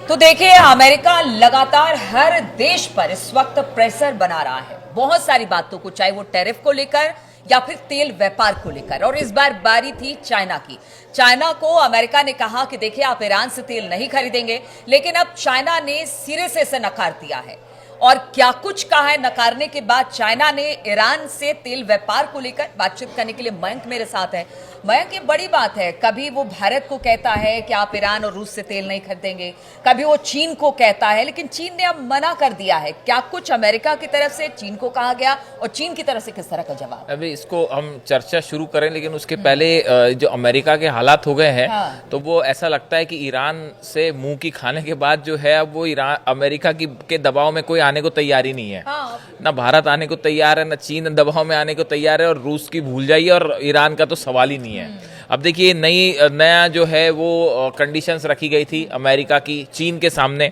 तो देखिए, अमेरिका लगातार हर देश पर इस वक्त प्रेशर बना रहा है बहुत सारी बातों को, चाहे वो टैरिफ को लेकर या फिर तेल व्यापार को लेकर। और इस बार बारी थी चाइना की। चाइना को अमेरिका ने कहा कि देखिए, आप ईरान से तेल नहीं खरीदेंगे, लेकिन अब चाइना ने सिरे से इसे नकार दिया है। और क्या कुछ कहा है नकारने के बाद चाइना ने ईरान से तेल व्यापार को लेकर। बातचीत करने के लिए मयंक मेरे साथ है। मयंक, ये बड़ी बात है, कभी वो भारत को कहता है कि आप ईरान और रूस से तेल नहीं खरीदेंगे, कभी वो चीन को कहता है, लेकिन चीन ने अब मना कर दिया है। क्या कुछ अमेरिका की तरफ से चीन को कहा गया और चीन की तरफ से किस तरह का जवाब? अभी इसको हम चर्चा शुरू करें, लेकिन उसके पहले जो अमेरिका के हालात हो गए हैं, हाँ। तो वो ऐसा लगता है कि ईरान से मुंह की खाने के बाद जो है, अब वो ईरान अमेरिका के दबाव में कोई आने को तैयार ही नहीं है। हाँ। ना भारत आने को तैयार है, ना चीन दबाव में आने को तैयार है, और रूस की भूल जाइए, और ईरान का तो सवाल ही नहीं है। अब देखिए, नया जो है वो कंडीशंस रखी गई थी अमेरिका की चीन के सामने,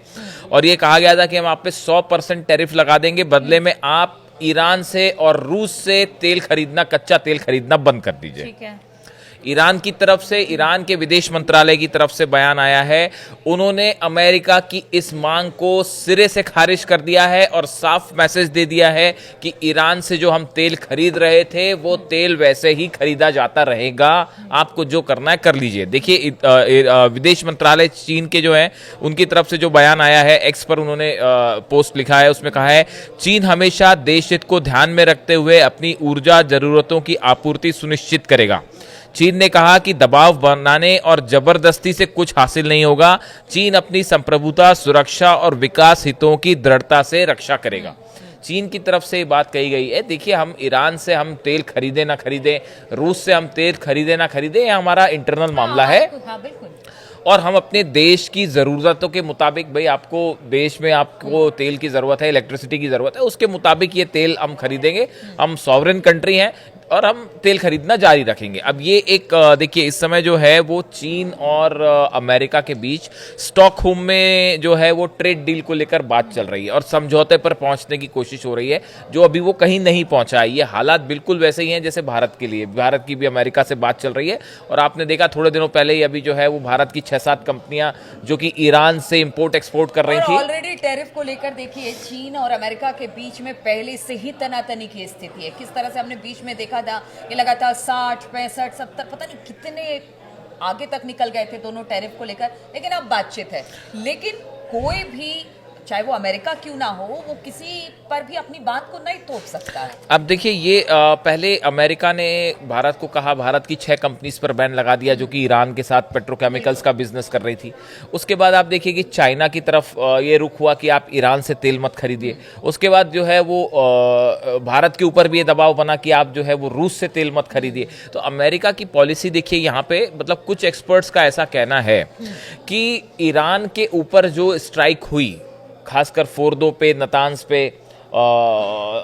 और ये कहा गया था कि हम आप पे 100% टैरिफ लगा देंगे, बदले में आप ईरान से और रूस से तेल खरीदना, कच्चा तेल खरीदना बंद कर दीजिए। ठीक है। ईरान की तरफ से, ईरान के विदेश मंत्रालय की तरफ से बयान आया है। उन्होंने अमेरिका की इस मांग को सिरे से खारिज कर दिया है और साफ मैसेज दे दिया है कि ईरान से जो हम तेल खरीद रहे थे, वो तेल वैसे ही खरीदा जाता रहेगा, आपको जो करना है कर लीजिए। देखिए, विदेश मंत्रालय चीन के जो है, उनकी तरफ से जो बयान आया है, एक्स पर उन्होंने पोस्ट लिखा है, उसमें कहा है, चीन हमेशा देश हित को ध्यान में रखते हुए अपनी ऊर्जा जरूरतों की आपूर्ति सुनिश्चित करेगा। चीन ने कहा कि दबाव बनाने और जबरदस्ती से कुछ हासिल नहीं होगा। चीन अपनी संप्रभुता, सुरक्षा और विकास हितों की दृढ़ता से रक्षा करेगा। चीन की तरफ से बात कही गई है। देखिए, हम ईरान से हम तेल खरीदे ना खरीदे, रूस से हम तेल खरीदे ना खरीदे, ये हमारा इंटरनल मामला है। हाँ, बिल्कुल। और हम अपने देश की ज़रूरतों के मुताबिक, भाई आपको देश में आपको तेल की ज़रूरत है, इलेक्ट्रिसिटी की ज़रूरत है, उसके मुताबिक ये तेल हम खरीदेंगे। हम सॉवरेन कंट्री हैं और हम तेल खरीदना जारी रखेंगे। अब ये एक देखिए, इस समय जो है वो चीन और अमेरिका के बीच स्टॉकहोम में जो है वो ट्रेड डील को लेकर बात चल रही है और समझौते पर पहुंचने की कोशिश हो रही है, जो अभी वो कहीं नहीं पहुंचा है। ये हालात बिल्कुल वैसे ही हैं जैसे भारत के लिए। भारत की भी अमेरिका से बात चल रही है, और आपने देखा थोड़े दिनों पहले ही अभी जो है वो भारत की 6-7 कंपनियां जो कि ईरान से इंपोर्ट एक्सपोर्ट कर रही थी। ऑलरेडी टैरिफ को लेकर देखिए, चीन और अमेरिका के बीच में पहले से ही तनातनी की स्थिति है। किस तरह से हमने बीच में देखा था, ये लगातार 60, 65, 70 पता नहीं कितने आगे तक निकल गए थे दोनों टैरिफ को लेकर। लेकिन अब बातचीत है, लेकिन कोई भी, चाहे वो अमेरिका क्यों ना हो, वो किसी पर भी अपनी बात को नहीं तोड़ सकता है। अब देखिए, ये पहले अमेरिका ने भारत को कहा, भारत की 6 कंपनीज पर बैन लगा दिया जो कि ईरान के साथ पेट्रोकेमिकल्स का बिजनेस कर रही थी। उसके बाद आप देखिए कि चाइना की तरफ ये रुख हुआ कि आप ईरान से तेल मत खरीदिए। उसके बाद जो है वो भारत के ऊपर भी ये दबाव बना कि आप जो है वो रूस से तेल मत खरीदिए। तो अमेरिका की पॉलिसी देखिए यहाँ पे, मतलब कुछ एक्सपर्ट्स का ऐसा कहना है कि ईरान के ऊपर जो स्ट्राइक हुई, खासकर फोर्दो पे, नतान्स पे,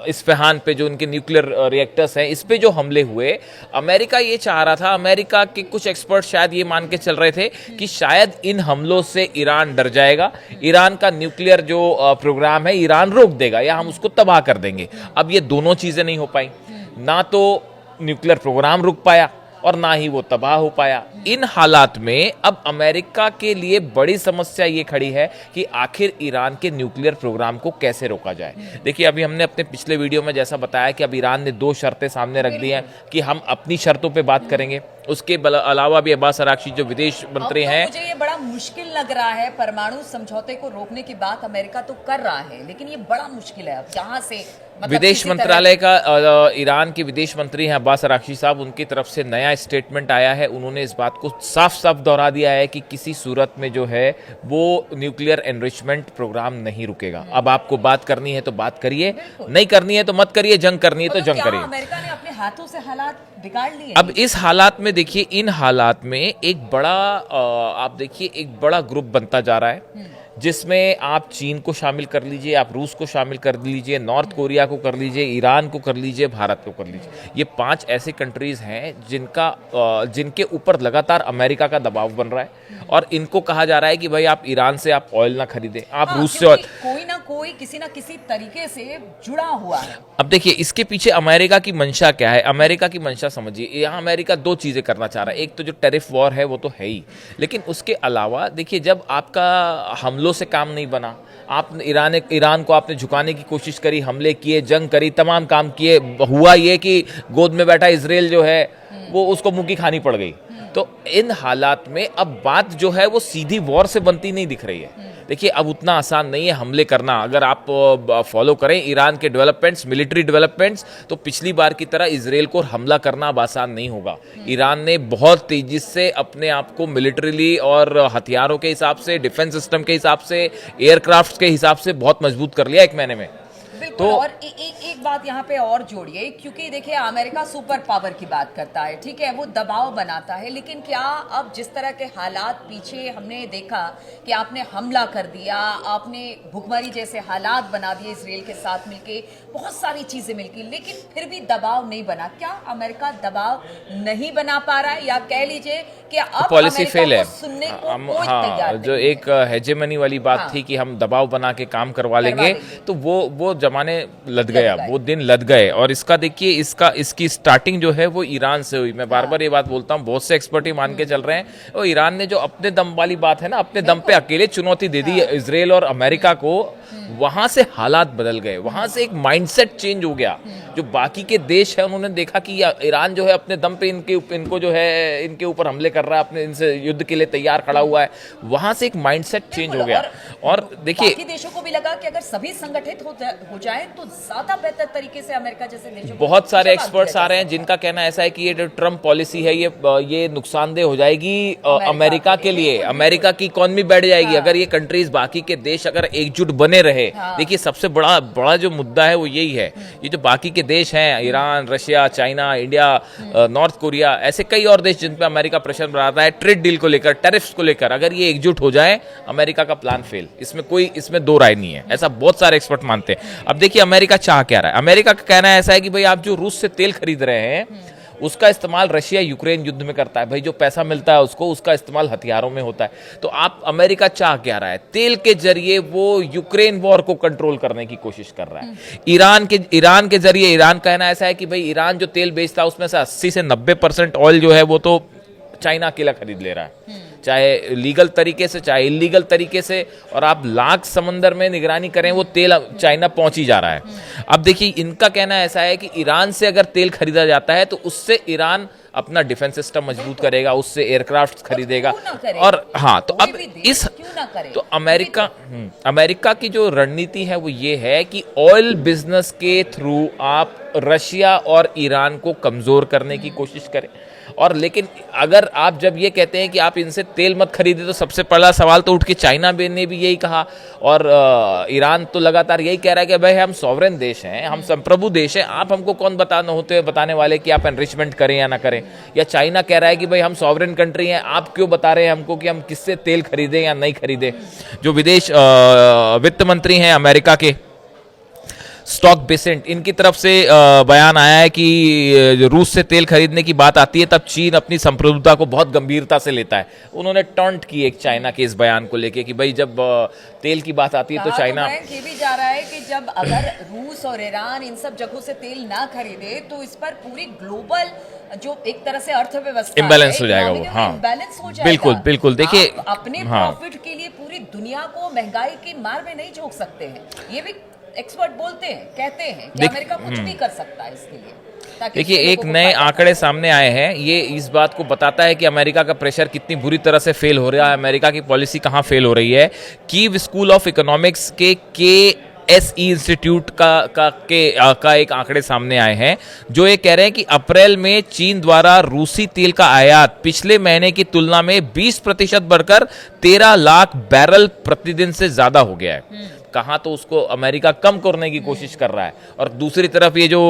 इस्फहान पे, जो उनके न्यूक्लियर रिएक्टर्स हैं, इस पे जो हमले हुए, अमेरिका ये चाह रहा था, अमेरिका के कुछ एक्सपर्ट शायद ये मान के चल रहे थे कि शायद इन हमलों से ईरान डर जाएगा, ईरान का न्यूक्लियर जो प्रोग्राम है ईरान रोक देगा या हम उसको तबाह कर देंगे। अब ये दोनों चीजें नहीं हो पाई, ना तो न्यूक्लियर प्रोग्राम रुक पाया और ना ही वो तबाह हो पाया। इन हालात में अब अमेरिका के लिए बड़ी समस्या ये खड़ी है कि आखिर ईरान के न्यूक्लियर प्रोग्राम को कैसे रोका जाए। देखिए, अभी हमने अपने पिछले वीडियो में जैसा बताया कि अब ईरान ने 2 शर्तें सामने रख दी हैं कि हम अपनी शर्तों पे बात करेंगे। उसके अलावा भी अब्बास अरागची जो विदेश मंत्री हैं, मुझे ये बड़ा मुश्किल लग रहा है। परमाणु समझौते को रोकने की बात अमेरिका तो कर रहा है, लेकिन ये बड़ा मुश्किल है अब जहां से, मतलब विदेश मंत्रालय का ईरान के विदेश मंत्री हैं अब्बास अरागची साहब, उनकी तरफ से नया स्टेटमेंट आया है। उन्होंने इस बात को साफ साफ दोहरा दिया है कि किसी सूरत में जो है वो न्यूक्लियर एनरिचमेंट प्रोग्राम नहीं रुकेगा। अब आपको बात करनी है तो बात करिए, नहीं करनी है तो मत करिए, जंग करनी है तो जंग करिए। अमेरिका ने अपने हाथों से हालात बिगाड़ लिए। अब इस हालात में देखिए, इन हालात में एक बड़ा आप देखिए एक बड़ा ग्रुप बनता जा रहा है, जिसमें आप चीन को शामिल कर लीजिए, आप रूस को शामिल कर लीजिए, नॉर्थ कोरिया को कर लीजिए, ईरान को कर लीजिए, भारत को कर लीजिए। ये 5 ऐसी कंट्रीज हैं जिनके ऊपर लगातार अमेरिका का दबाव बन रहा है। और इनको कहा जा रहा है कि भाई आप ईरान से आप ऑयल ना खरीदें, आप हाँ, रूस से क्योंकि ऑयल। कोई ना कोई किसी ना किसी तरीके से जुड़ा हुआ है। अब देखिए इसके पीछे अमेरिका की मंशा क्या है। अमेरिका की मंशा समझिए, यहाँ अमेरिका दो चीज़ें करना चाह रहा है। एक तो जो टैरिफ वॉर है वो तो है ही, लेकिन उसके अलावा देखिए जब आपका हमलों से काम नहीं बना, आप ईरान को आपने झुकाने की कोशिश करी, हमले किए, जंग करी, तमाम काम किए, हुआ ये कि गोद में बैठा इजराइल जो है वो उसको मुंह की खानी पड़ गई। तो इन हालात में अब बात जो है वो सीधी वॉर से बनती नहीं दिख रही है। देखिए अब उतना आसान नहीं है हमले करना। अगर आप फॉलो करें ईरान के डेवलपमेंट्स, मिलिट्री डेवलपमेंट्स, तो पिछली बार की तरह इजराइल को हमला करना अब आसान नहीं होगा। ईरान ने बहुत तेजी से अपने आप को मिलिट्रीली और हथियारों के हिसाब से, डिफेंस सिस्टम के हिसाब से, एयरक्राफ्ट के हिसाब से बहुत मजबूत कर लिया एक महीने में। बिल्कुल। और एक बात यहाँ पे और जोड़िए, क्योंकि देखिए अमेरिका सुपर पावर की बात करता है, ठीक है, वो दबाव बनाता है, लेकिन क्या अब जिस तरह के हालात पीछे हमने देखा कि आपने हमला कर दिया, आपने भुखमरी जैसे हालात बना दिए इसराइल के साथ मिलके, बहुत सारी चीजें मिलकी, लेकिन फिर भी दबाव नहीं बना। क्या अमेरिका दबाव नहीं बना पा रहा है, या कह लीजिए कि अब पॉलिसी फेल है। सुनने को कोई हाँ, तैयार जो नहीं है। एक हेजेमनी वाली बात थी कि हम दबाव बना के काम करवा लेंगे, तो वो जमाने लद गए, अब वो दिन लद गए। और इसका देखिए इसकी स्टार्टिंग जो है वो ईरान से हुई। मैं बार बार ये बात बोलता हूँ, बहुत से एक्सपर्ट ही मान के चल रहे हैं, और ईरान ने जो अपने दम वाली बात है ना, अपने दम पे अकेले चुनौती दे दी इजराइल और अमेरिका को, वहां से हालात बदल गए, वहां से एक माइंडसेट चेंज हो गया। जो बाकी के देश है उन्होंने देखा कि ईरान जो है अपने दम पे इनको जो है इनके ऊपर हमले कर रहा है, अपने इनसे युद्ध के लिए तैयार खड़ा हुआ है, वहां से एक माइंडसेट चेंज हो गया। और देखिए बाकी देशों को भी लगा कि अगर सभी संगठित हो जाए तो ज्यादा बेहतर तरीके से अमेरिका जैसे देशों को बहुत सारे एक्सपर्ट्स आ रहे हैं जिनका कहना ऐसा है कि ये जो ट्रम्प पॉलिसी है ये नुकसानदेह हो जाएगी अमेरिका के लिए। अमेरिका की इकोनॉमी बैठ जाएगी अगर ये कंट्रीज, बाकी के देश अगर एकजुट बने रहे। देखिए सबसे बड़ा जो मुद्दा है वो यही है, ये जो बाकी के देश हैं, Iran, Russia, China, India, north Korea, ऐसे कई और देश जिन पे अमेरिका प्रेशर बनाता है ट्रेड डील को लेकर, टैरिफ्स को लेकर, अगर ये एकजुट हो जाए अमेरिका का प्लान फेल। इसमें दो राय नहीं है, ऐसा बहुत सारे एक्सपर्ट मानते हैं। अब देखिए अमेरिका चाह क्या रहा है। अमेरिका का कहना ऐसा है कि भाई आप जो रूस से तेल खरीद रहे हैं उसका इस्तेमाल रशिया यूक्रेन युद्ध में करता है, भाई जो पैसा मिलता है उसको, उसका इस्तेमाल हथियारों में होता है। तो आप अमेरिका चाह क्या रहा है, तेल के जरिए वो यूक्रेन वॉर को कंट्रोल करने की कोशिश कर रहा है। ईरान के जरिए, ईरान कहना ऐसा है कि भाई ईरान जो तेल बेचता है उसमें से 80 से 90% ऑयल जो है वो तो चाइना अकेला खरीद ले रहा है, चाहे लीगल तरीके से चाहे इलीगल तरीके से, और आप लाख समंदर में निगरानी करें वो तेल चाइना पहुंच ही जा रहा है। अब देखिए इनका कहना ऐसा है कि ईरान से अगर तेल खरीदा जाता है तो उससे ईरान अपना डिफेंस सिस्टम मजबूत करेगा, उससे एयरक्राफ्ट खरीदेगा। और हाँ, तो अब तो अमेरिका की जो रणनीति है वो ये है कि ऑयल बिजनेस के थ्रू आप रशिया और ईरान को कमजोर करने की कोशिश करें। और लेकिन अगर आप जब ये कहते हैं कि आप इनसे तेल मत खरीदे, तो सबसे पहला सवाल तो उठ के चाइना ने भी यही कहा, और ईरान तो लगातार यही कह रहा है कि भाई हम सॉवरेन देश हैं, हम संप्रभु देश हैं, आप हमको कौन बताने वाले कि आप एनरिचमेंट करें या ना करें। या चाइना कह रहा है कि भाई हम सॉवरेन कंट्री हैं, आप क्यों बता रहे हैं हमको कि हम किससे तेल खरीदें या नहीं खरीदें। जो विदेश वित्त मंत्री हैं अमेरिका के, स्टॉक बेसेंट, इनकी तरफ से बयान आया है कि रूस से तेल खरीदने की बात आती है तब चीन अपनी संप्रभुता को बहुत गंभीरता से लेता है। उन्होंने टॉन्ट की एक चाइना के इस बयान को लेके कि भाई जब तेल की बात आती है तो चाइना ये भी जा रहा है कि जब अगर रूस और ईरान इन सब जगहों से तेल ना खरीदे तो इस पर पूरी ग्लोबल जो एक तरह से अर्थव्यवस्था इम्बैलेंस हो जाएगा वो। हाँ, इम्बैलेंस हो जाएगा। बिल्कुल देखिए अपने प्रॉफिट के लिए पूरी दुनिया को महंगाई की मार में नहीं झोंक सकते हैं। ये भी एक्सपर्ट बोलते हैं, कहते हैं कि अमेरिका कुछ भी कर सकता है इसके लिए। देखिए एक नए आंकड़े सामने आए हैं, ये इस बात को बताता है कि अमेरिका का प्रेशर कितनी बुरी तरह से फेल हो रहा है, अमेरिका की पॉलिसी कहां फेल हो रही है। कीव स्कूल ऑफ इकोनॉमिक्स के KSE इंस्टीट्यूट का एक आंकड़े सामने आए हैं जो ये कह रहे हैं कि अप्रैल में चीन द्वारा रूसी तेल का आयात पिछले महीने की तुलना में 20% बढ़कर 13 लाख बैरल प्रतिदिन से ज्यादा हो गया है। कहाँ तो उसको अमेरिका कम करने की कोशिश कर रहा है, और दूसरी तरफ ये जो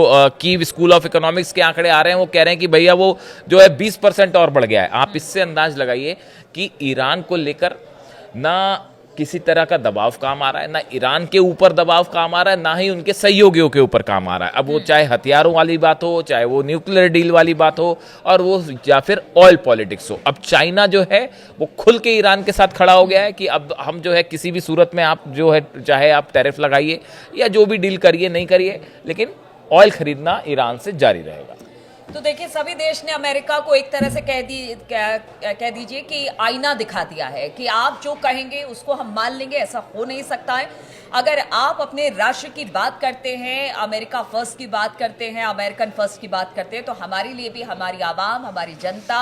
कीव स्कूल ऑफ इकोनॉमिक्स के आंकड़े आ रहे हैं वो कह रहे हैं कि भैया वो जो है 20% और बढ़ गया है। आप इससे अंदाज लगाइए कि ईरान को लेकर ना किसी तरह का दबाव काम आ रहा है, ना ईरान के ऊपर दबाव काम आ रहा है, ना ही उनके सहयोगियों के ऊपर काम आ रहा है। अब वो चाहे हथियारों वाली बात हो, चाहे वो न्यूक्लियर डील वाली बात हो, और वो या फिर ऑयल पॉलिटिक्स हो। अब चाइना जो है वो खुल के ईरान के साथ खड़ा हो गया है कि अब हम जो है किसी भी सूरत में आप जो है चाहे आप टैरिफ लगाइए या जो भी डील करिए नहीं करिए, लेकिन ऑयल खरीदना ईरान से जारी रहेगा। तो देखिए, सभी देश ने अमेरिका को एक तरह से कह दीजिए कि आईना दिखा दिया है कि आप जो कहेंगे उसको हम मान लेंगे, ऐसा हो नहीं सकता है। अगर आप अपने राष्ट्र की बात करते हैं, अमेरिका फर्स्ट की बात करते हैं, अमेरिकन फर्स्ट की बात करते हैं, तो हमारे लिए भी हमारी आवाम, हमारी जनता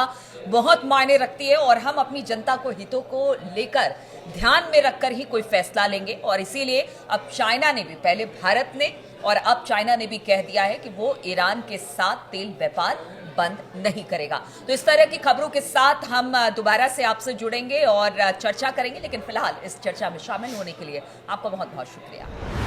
बहुत मायने रखती है और हम अपनी जनता को हितों को लेकर ध्यान में रखकर ही कोई फैसला लेंगे। और इसीलिए अब चाइना ने भी, पहले भारत ने और अब चाइना ने भी कह दिया है कि वो ईरान के साथ तेल व्यापार बंद नहीं करेगा। तो इस तरह की खबरों के साथ हम दोबारा से आपसे जुड़ेंगे और चर्चा करेंगे, लेकिन फिलहाल इस चर्चा में शामिल होने के लिए आपका बहुत बहुत शुक्रिया।